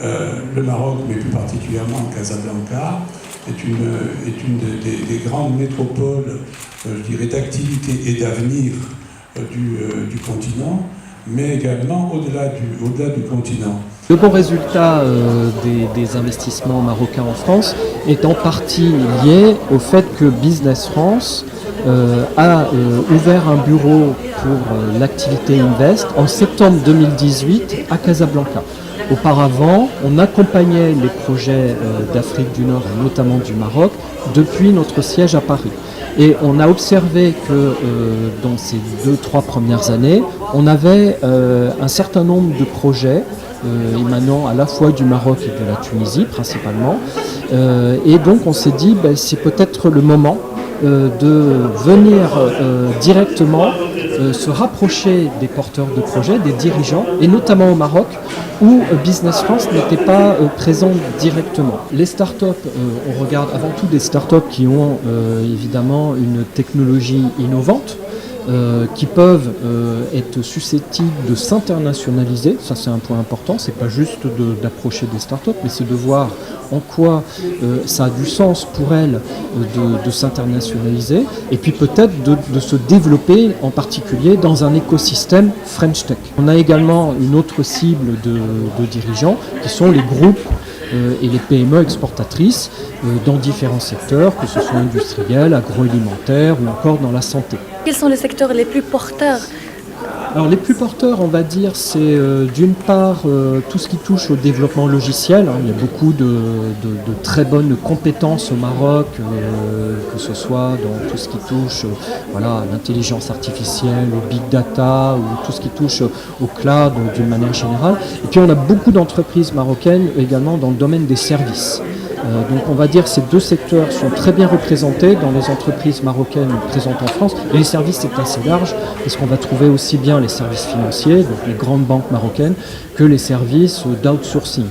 Le Maroc, mais plus particulièrement Casablanca, est une des grandes métropoles, je dirais, d'activité et d'avenir du continent, mais également au-delà du continent. Le bon résultat des investissements marocains en France est en partie lié au fait que Business France a ouvert un bureau pour l'activité Invest en septembre 2018 à Casablanca. Auparavant, on accompagnait les projets d'Afrique du Nord et notamment du Maroc depuis notre siège à Paris. Et on a observé que dans ces 2-3 premières années, on avait un certain nombre de projets émanant à la fois du Maroc et de la Tunisie principalement. Et donc on s'est dit, c'est peut-être le moment de venir directement se rapprocher des porteurs de projets, des dirigeants, et notamment au Maroc, où Business France n'était pas présent directement. Les startups, on regarde avant tout des startups qui ont évidemment une technologie innovante, qui peuvent être susceptibles de s'internationaliser. Ça, c'est un point important. C'est pas juste d'approcher des startups, mais c'est de voir en quoi ça a du sens pour elles de s'internationaliser, et puis peut-être de se développer en particulier dans un écosystème French Tech. On a également une autre cible de dirigeants qui sont les groupes et les PME exportatrices dans différents secteurs, que ce soit industriel, agroalimentaire ou encore dans la santé. Quels sont les secteurs les plus porteurs ? Alors les plus porteurs, on va dire, c'est d'une part tout ce qui touche au développement logiciel. Il y a beaucoup de très bonnes compétences au Maroc, que ce soit dans tout ce qui touche à l'intelligence artificielle, au big data ou tout ce qui touche au cloud d'une manière générale. Et puis on a beaucoup d'entreprises marocaines également dans le domaine des services. Donc on va dire que ces deux secteurs sont très bien représentés dans les entreprises marocaines présentes en France. Et les services, c'est assez large, parce qu'on va trouver aussi bien les services financiers, donc les grandes banques marocaines, que les services d'outsourcing.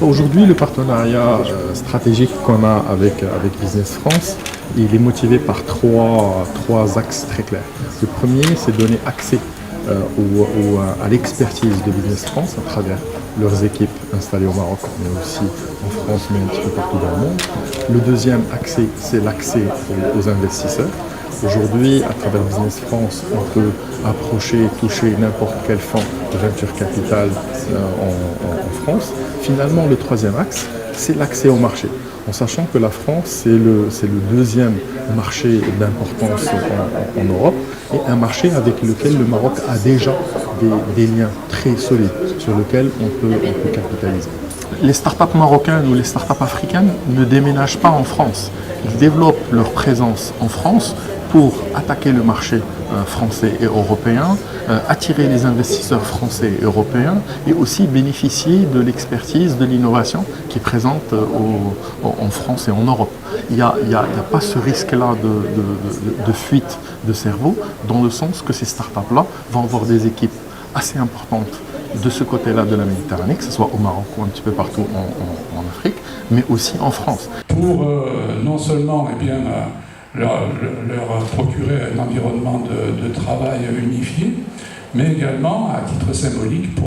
Aujourd'hui, le partenariat stratégique qu'on a avec Business France, il est motivé par trois axes très clairs. Le premier, c'est donner accès à l'expertise de Business France à travers leurs équipes installées au Maroc, mais aussi en France, mais un petit peu partout dans le monde. Le deuxième accès, c'est l'accès aux investisseurs. Aujourd'hui, à travers Business France, on peut approcher et toucher n'importe quel fonds de venture capital en France. Finalement, le troisième axe, c'est l'accès au marché. En sachant que la France, c'est le deuxième marché d'importance en Europe, et un marché avec lequel le Maroc a déjà des liens très solides sur lesquels on peut capitaliser. Les startups marocaines ou les startups africaines ne déménagent pas en France. Ils développent leur présence en France pour attaquer le marché français et européen, attirer les investisseurs français et européens, et aussi bénéficier de l'expertise, de l'innovation qui est présente en France et en Europe. Il n'y a pas ce risque-là de fuite de cerveau, dans le sens que ces startups-là vont avoir des équipes assez importantes de ce côté-là de la Méditerranée, que ce soit au Maroc ou un petit peu partout en Afrique, mais aussi en France. Pour non seulement leur procurer un environnement de travail unifié, mais également à titre symbolique pour